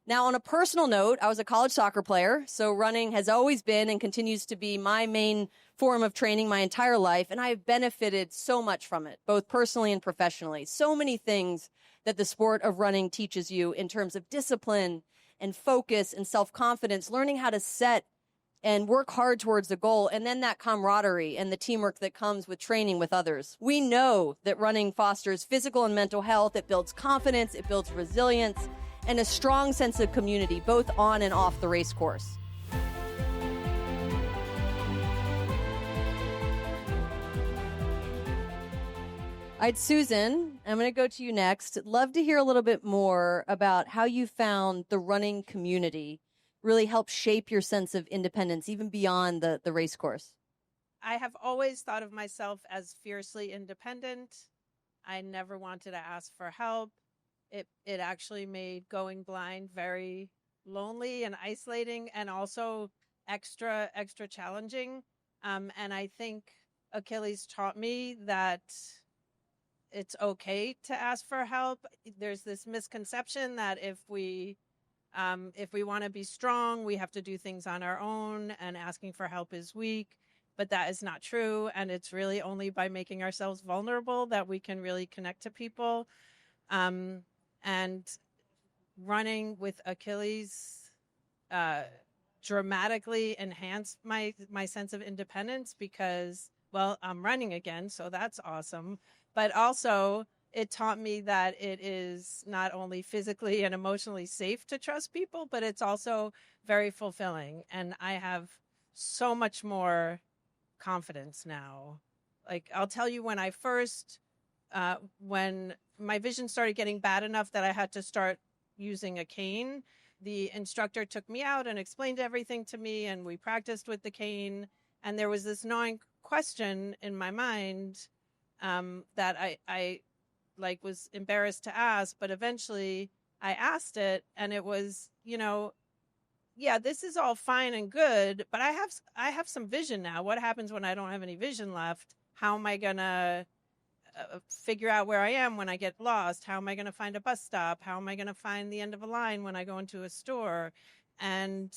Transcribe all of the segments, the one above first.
Now, on a personal note, I was a college soccer player, so running has always been and continues to be my main form of training my entire life, and I've benefited so much from it, both personally and professionally. So many things that the sport of running teaches you in terms of discipline and focus and self-confidence, learning how to set and work hard towards the goal, and then that camaraderie and the teamwork that comes with training with others. We know that running fosters physical and mental health. It builds confidence, it builds resilience, and a strong sense of community, both on and off the race course. All right, Susan, I'm going to go to you next. I'd love to hear a little bit more about how you found the running community really helped shape your sense of independence, even beyond the race course. I have always thought of myself as fiercely independent. I never wanted to ask for help. It actually made going blind very lonely and isolating, and also extra challenging. And I think Achilles taught me that it's okay to ask for help. There's this misconception that if we want to be strong, we have to do things on our own, and asking for help is weak. But that is not true. And it's really only by making ourselves vulnerable that we can really connect to people. And running with Achilles dramatically enhanced my sense of independence because, well, I'm running again, so that's awesome. But also, it taught me that it is not only physically and emotionally safe to trust people, but it's also very fulfilling. And I have so much more confidence now. Like, I'll tell you, when I first, when my vision started getting bad enough that I had to start using a cane, the instructor took me out and explained everything to me, and we practiced with the cane. And there was this gnawing question in my mind that I like was embarrassed to ask, but eventually I asked it, and it was, yeah, this is all fine and good, but I have some vision now. What happens when I don't have any vision left? How am I gonna figure out where I am when I get lost? How am I gonna find a bus stop? How am I gonna find the end of a line when I go into a store? And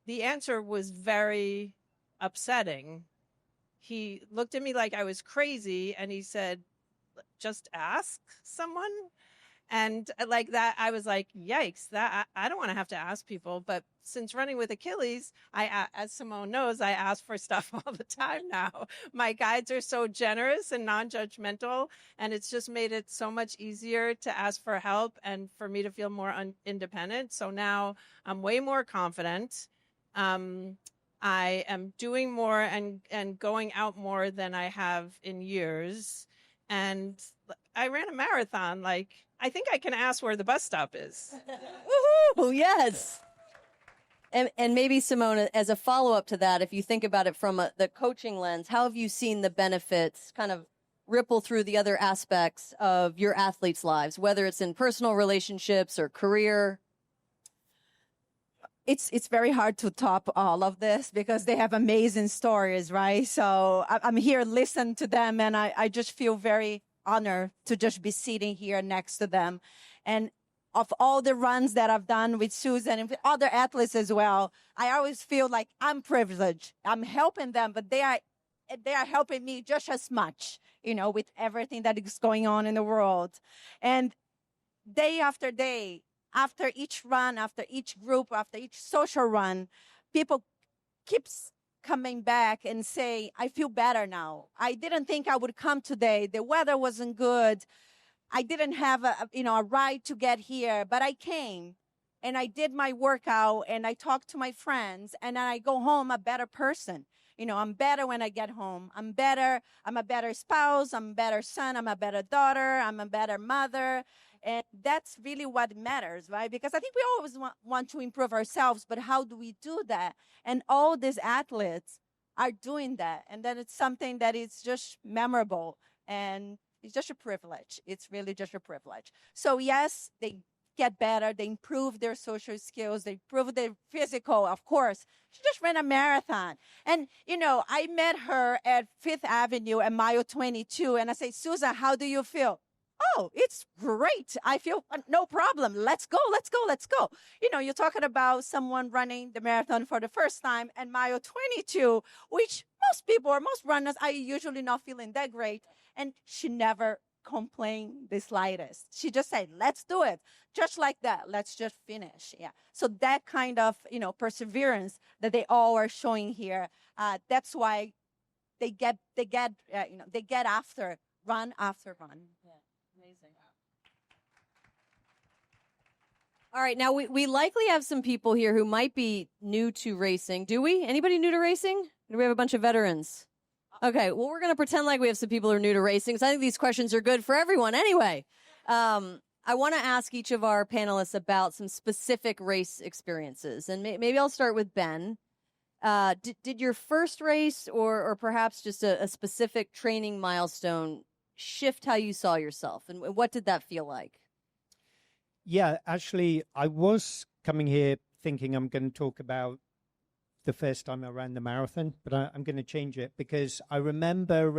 the answer was very upsetting. He looked at me like I was crazy, and he said, just ask someone. And like that, I was like, yikes, that I don't want to have to ask people. But since running with Achilles, as Simone knows, I ask for stuff all the time now. My guides are so generous and non-judgmental, and it's just made it so much easier to ask for help and for me to feel more independent. So now I'm way more confident. I am doing more and going out more than I have in years. And I ran a marathon. Like, I think I can ask where the bus stop is. Woohoo! Yes. And maybe, Simone, as a follow-up to that, if you think about it from the coaching lens, how have you seen the benefits kind of ripple through the other aspects of your athletes' lives, whether it's in personal relationships or career? It's very hard to top all of this because they have amazing stories, right? So I'm here listening to them, and I just feel very honored to just be sitting here next to them. And of all the runs that I've done with Susan and with other athletes as well, I always feel like I'm privileged. I'm helping them, but they are helping me just as much, with everything that is going on in the world. And day after day, after each run, after each group, after each social run, people keeps coming back and say, I feel better now. I didn't think I would come today. The weather wasn't good. I didn't have a ride to get here, but I came and I did my workout and I talked to my friends, and then I go home a better person. I'm better when I get home. I'm better. I'm a better spouse. I'm a better son. I'm a better daughter. I'm a better mother. And that's really what matters, right? Because I think we always want to improve ourselves, but how do we do that? And all these athletes are doing that. And then it's something that is just memorable. And it's just a privilege. It's really just a privilege. So yes, they get better. They improve their social skills. They improve their physical, of course. She just ran a marathon. And, I met her at Fifth Avenue at mile 22. And I say, Susan, how do you feel? oh, it's great. I feel no problem. Let's go, let's go, let's go. You know, you're talking about someone running the marathon for the first time and mile 22, which most people or most runners are usually not feeling that great. And she never complained the slightest. She just said, let's do it. Just like that. Let's just finish. Yeah. So that kind of, you know, perseverance that they all are showing here, that's why they get after run after run. Yeah. Amazing. All right, now we likely have some people here who might be new to racing. Do we? Anybody new to racing? Do we have a bunch of veterans? Okay, well, we're going to pretend like we have some people who are new to racing, because I think these questions are good for everyone anyway. I want to ask each of our panelists about some specific race experiences, and maybe I'll start with Ben. Did your first race or perhaps just a specific training milestone shift how you saw yourself, and what did that feel like? Yeah, actually, I was coming here thinking I'm going to talk about the first time I ran the marathon, but I'm going to change it because I remember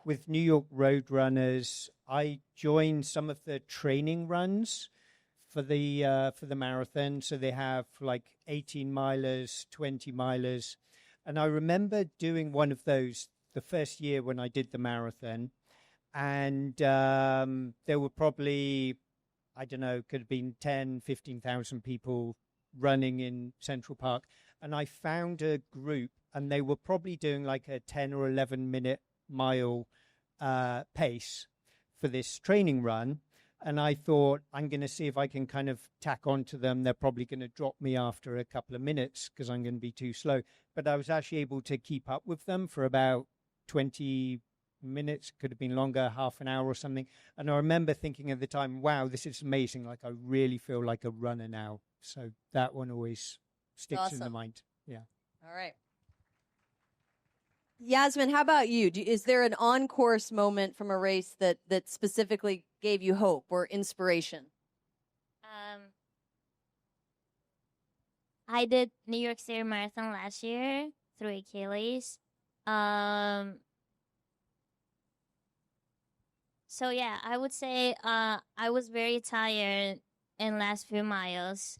with New York Road Runners, I joined some of the training runs for the marathon. So they have like 18 milers, 20 milers. And I remember doing one of those the first year when I did the marathon. And there were probably, I don't know, could have been 10, 15,000 people running in Central Park. And I found a group, and they were probably doing like a 10 or 11 minute mile pace for this training run. And I thought, I'm going to see if I can kind of tack on to them. They're probably going to drop me after a couple of minutes because I'm going to be too slow. But I was actually able to keep up with them for about 20 minutes, could have been longer, half an hour or something. And I remember thinking at the time, wow, this is amazing. Like, I really feel like a runner now. So that one always sticks in the mind. Yeah. All right. Yasemin, how about you? Is there an on-course moment from a race that specifically gave you hope or inspiration? I did New York City Marathon last year through Achilles. So yeah, I would say I was very tired in last few miles.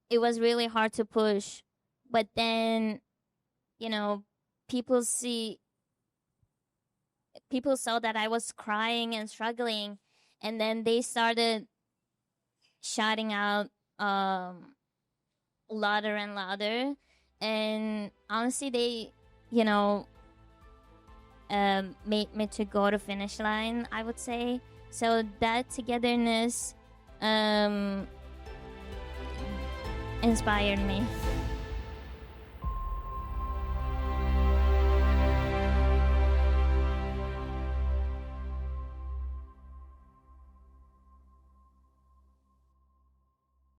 It was really hard to push, but then, you know, people saw that I was crying and struggling, and then they started shouting out louder and louder. And honestly, they, you know, made me to go to finish line, I would say. So that togetherness inspired me.